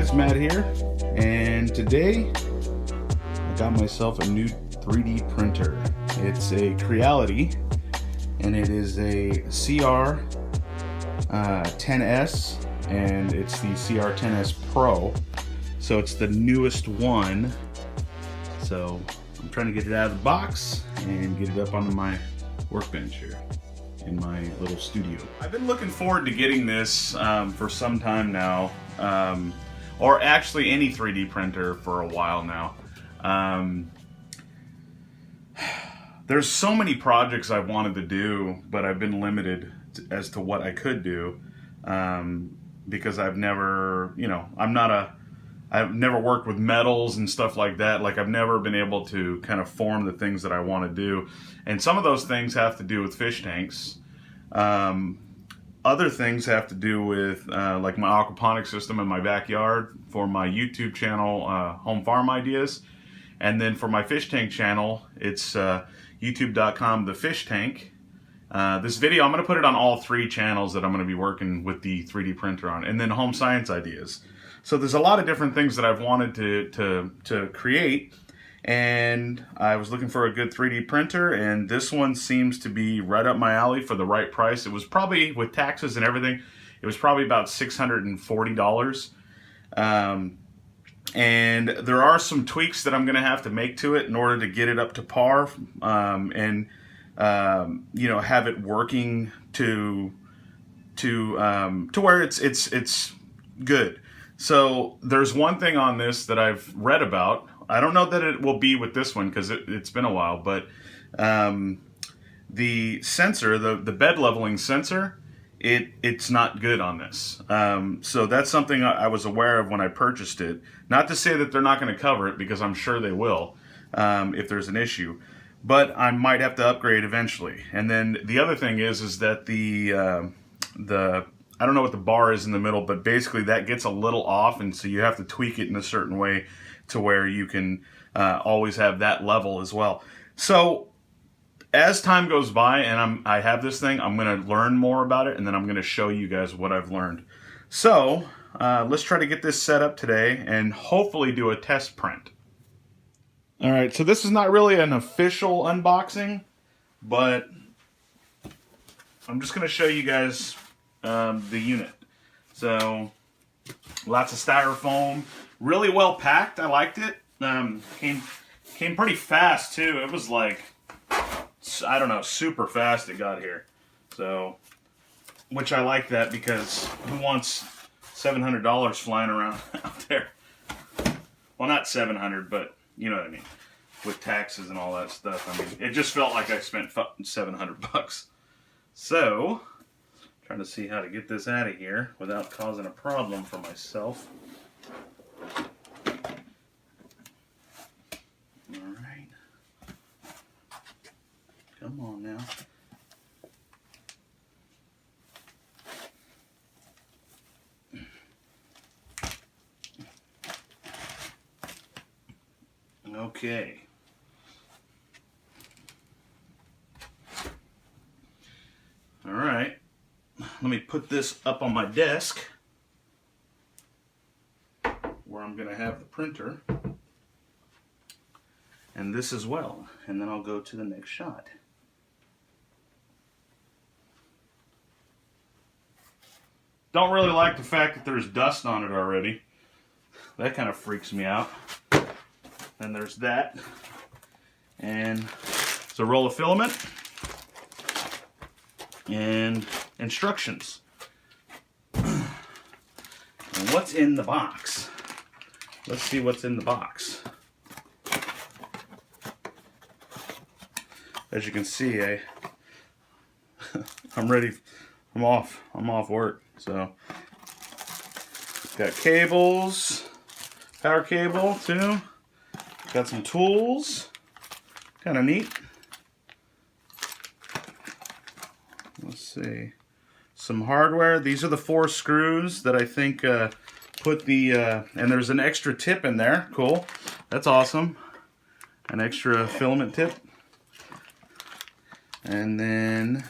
guys, Matt here, and today I got myself a new 3D printer. It's a Creality, and it is a CR-10S, and it's the CR-10S Pro, so it's the newest one. So I'm trying to get it out of the box and get it up onto my workbench here in my little studio. I've been looking forward to getting this for some time now, or actually any 3D printer for a while now. There's so many projects I've wanted to do, but I've been limited as to what I could do because I've never, I've never worked with metals and stuff like that. Like, I've never been able to kind of form the things that I want to do. And some of those things have to do with fish tanks. Other things have to do with like my aquaponics system in my backyard for my YouTube channel, Home Farm Ideas. And then for my fish tank channel, it's youtube.com, The Fish Tank. This video, I'm going to put it on all three channels that I'm going to be working with the 3D printer on. And then Home Science Ideas. So there's a lot of different things that I've wanted to create, and I was looking for a good 3D printer, and this one seems to be right up my alley for the right price. It was probably, with taxes and everything, it was probably about $640. And there are some tweaks that I'm going to have to make to it in order to get it up to par, and have it working to where it's good. So there's one thing on this that I've read about. I don't know that it will be with this one because it's been a while, but the sensor, the bed leveling sensor, it's not good on this. So that's something I was aware of when I purchased it. Not to say that they're not going to cover it, because I'm sure they will if there's an issue. But I might have to upgrade eventually. And then the other thing is that the I don't know what the bar is in the middle, but basically that gets a little off, and so you have to tweak it in a certain way to where you can always have that level as well. So as time goes by and I have this thing, I'm going to learn more about it, and then I'm going to show you guys what I've learned. So let's try to get this set up today and hopefully do a test print. All right, so this is not really an official unboxing, but I'm just going to show you guys the unit. So lots of styrofoam, really well packed. I liked it. Came pretty fast too. It was like, I don't know, super fast it got here. So, which I like that, because who wants $700 flying around out there? Well, not 700, but you know what I mean, with taxes and all that stuff. I mean, it just felt like I spent $700. So, trying to see how to get this out of here without causing a problem for myself. Alright. Come on now. Okay. Alright. Let me put this up on my desk where I'm going to have the printer, and this as well, and then I'll go to the next shot. Don't really like the fact that there's dust on it already. That kind of freaks me out. Then there's that, and it's a roll of filament and instructions. And what's in the box? Let's see what's in the box. As you can see, I'm ready. I'm off work. So got cables, power cable too. Got some tools. Kind of neat. Let's see. Some hardware. These are the 4 screws that I think put the, and there's an extra tip in there. Cool. That's awesome. An extra filament tip. And then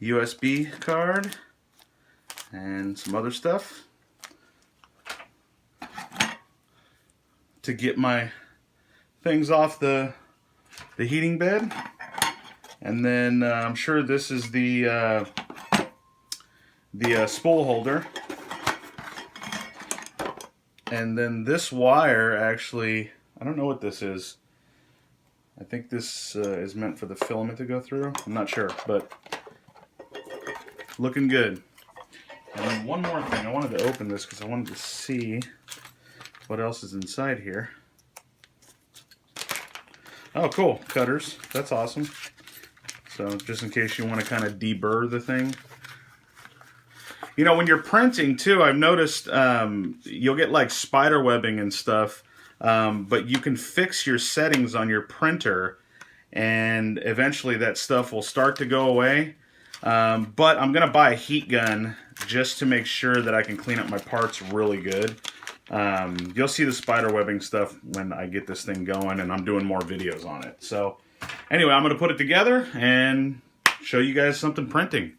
USB card and some other stuff. to get my things off the heating bed. And then I'm sure this is the spool holder. And then this wire, actually, I don't know what this is. I think this is meant for the filament to go through. I'm not sure, but looking good. And then one more thing. I wanted to open this because I wanted to see what else is inside here. Oh, cool. Cutters. That's awesome. So just in case you want to kind of deburr the thing. You know, when you're printing too, I've noticed you'll get like spider webbing and stuff, but you can fix your settings on your printer and eventually that stuff will start to go away. But I'm going to buy a heat gun just to make sure that I can clean up my parts really good. You'll see the spider webbing stuff when I get this thing going and I'm doing more videos on it. So anyway, I'm going to put it together and show you guys something printing.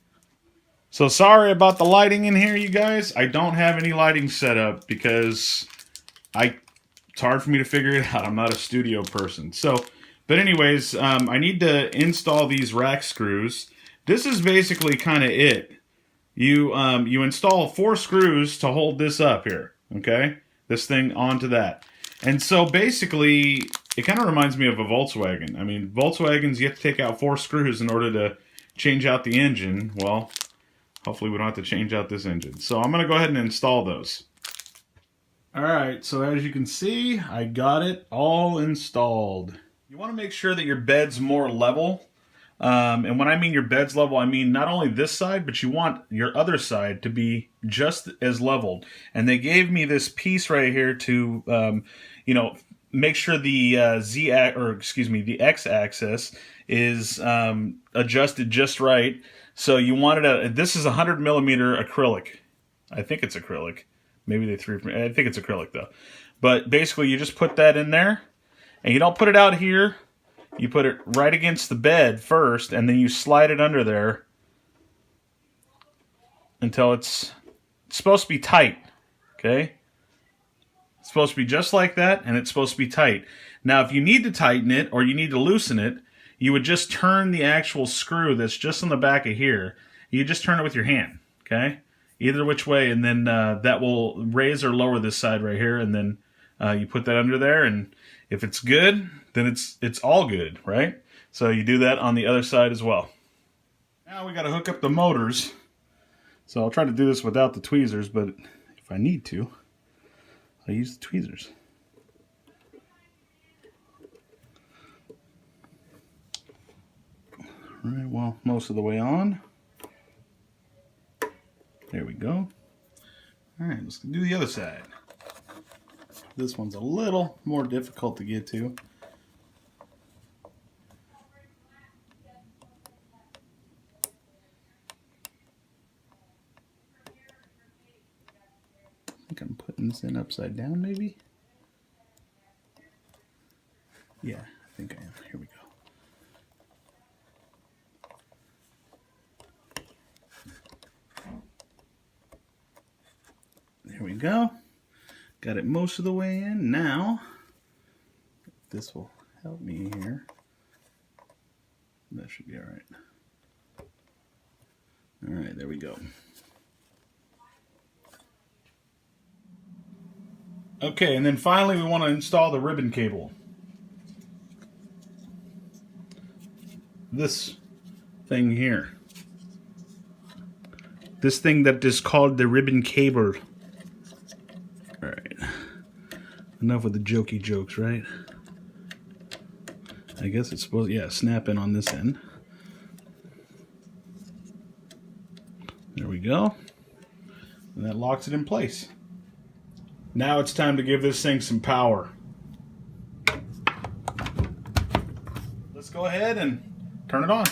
So sorry about the lighting in here, you guys. I don't have any lighting set up because it's hard for me to figure it out. I'm not a studio person. So, but anyways, I need to install these rack screws. This is basically kind of it. You install 4 screws to hold this up here, okay? This thing onto that. And so basically, it kind of reminds me of a Volkswagen. I mean, Volkswagens, you have to take out 4 screws in order to change out the engine. Well, hopefully we don't have to change out this engine. So I'm going to go ahead and install those. Alright, so as you can see, I got it all installed. You want to make sure that your bed's more level. And when I mean your bed's level, I mean not only this side, but you want your other side to be just as leveled. And they gave me this piece right here to, you know, make sure the the x-axis is adjusted just right. So you want it this is 100 millimeter acrylic. I think it's acrylic. Maybe they threw. I think it's acrylic though. But basically, you just put that in there, and you don't put it out here. You put it right against the bed first, and then you slide it under there until it's supposed to be tight. Okay? It's supposed to be just like that, and it's supposed to be tight. Now, if you need to tighten it or you need to loosen it, you would just turn the actual screw that's just on the back of here. You just turn it with your hand. Okay? Either which way, and then that will raise or lower this side right here, and then you put that under there, and if it's good, then it's all good, right? So you do that on the other side as well. Now we got to hook up the motors. So I'll try to do this without the tweezers, but if I need to, I'll use the tweezers. All right, well, most of the way on. There we go. All right, let's do the other side. This one's a little more difficult to get to. I think I'm putting this in upside down, maybe? Yeah, I think I am. Here we go. There we go. Got it most of the way in. Now, this will help me here. That should be all right. All right, there we go. Okay, and then finally we want to install the ribbon cable. This thing here. This thing that is called the ribbon cable. Alright. Enough with the jokey jokes, right? I guess it's supposed to, yeah, snap in on this end. There we go. And that locks it in place. Now it's time to give this thing some power. Let's go ahead and turn it on.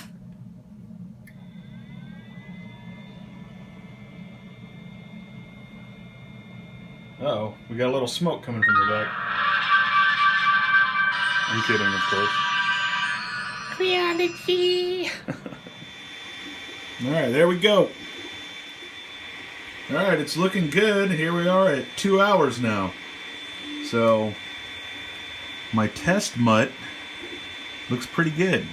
Uh-oh, we got a little smoke coming from the back. I'm kidding, of course. Reality! Alright, there we go. Alright, it's looking good. Here we are at 2 hours now. So, my test mutt looks pretty good.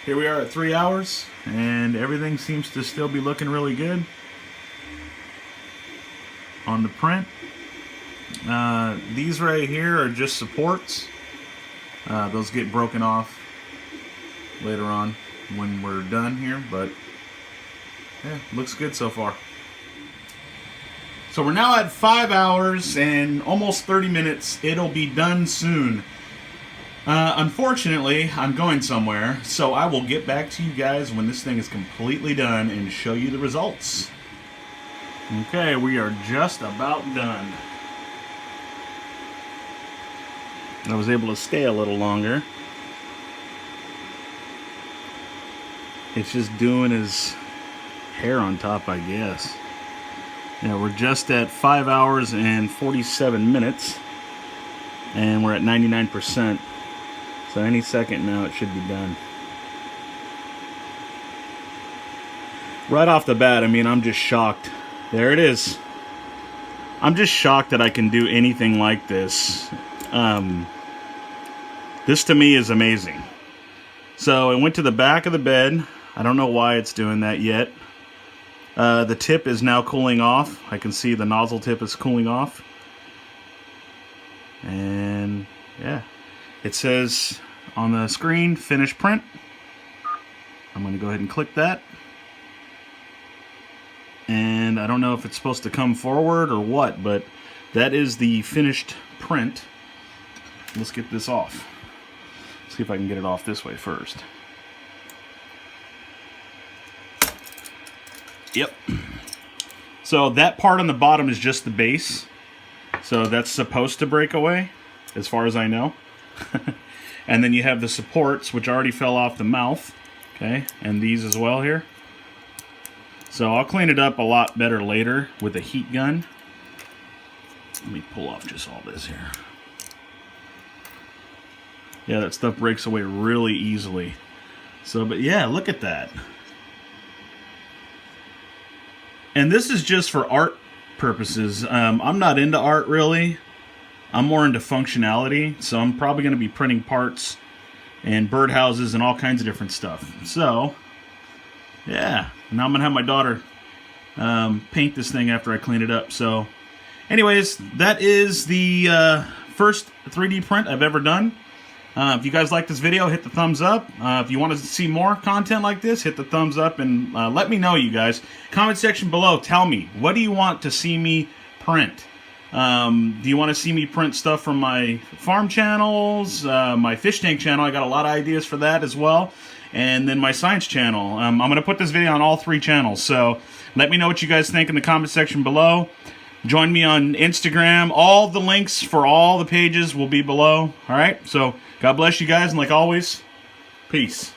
Here we are at 3 hours, and everything seems to still be looking really good on the print. These right here are just supports. Those get broken off later on when we're done here, but yeah, looks good so far. So we're now at 5 hours and almost 30 minutes. It'll be done soon. Unfortunately, I'm going somewhere, so I will get back to you guys when this thing is completely done and show you the results. Okay, we are just about done. I was able to stay a little longer. It's just doing his hair on top, I guess. Yeah, we're just at 5 hours and 47 minutes, and we're at 99%. So any second now it should be done. Right off the bat, I mean, I'm just shocked. There it is. I'm just shocked that I can do anything like this. This to me is amazing. So I went to the back of the bed. I don't know why it's doing that yet. The tip is now cooling off. I can see the nozzle tip is cooling off. And yeah. It says on the screen, finish print. I'm going to go ahead and click that. And I don't know if it's supposed to come forward or what, but that is the finished print. Let's get this off. See if I can get it off this way first. Yep. So that part on the bottom is just the base. So that's supposed to break away, as far as I know. And then you have the supports, which already fell off the mouth, okay, and these as well here. So I'll clean it up a lot better later with a heat gun. Let me pull off just all this here. Yeah, that stuff breaks away really easily. So, but yeah, look at that. And this is just for art purposes. I'm not into art really. I'm more into functionality, so I'm probably going to be printing parts and birdhouses and all kinds of different stuff. So, yeah, now I'm going to have my daughter paint this thing after I clean it up. So, anyways, that is the first 3D print I've ever done. If you guys like this video, hit the thumbs up. If you want to see more content like this, hit the thumbs up and let me know, you guys. Comment section below, tell me, what do you want to see me print? Do you want to see me print stuff from my farm channels, my fish tank channel? I got a lot of ideas for that as well. And then my science channel. I'm going to put this video on all 3 channels. So let me know what you guys think in the comment section below. Join me on Instagram. All the links for all the pages will be below. All right. So God bless you guys. And like always, peace.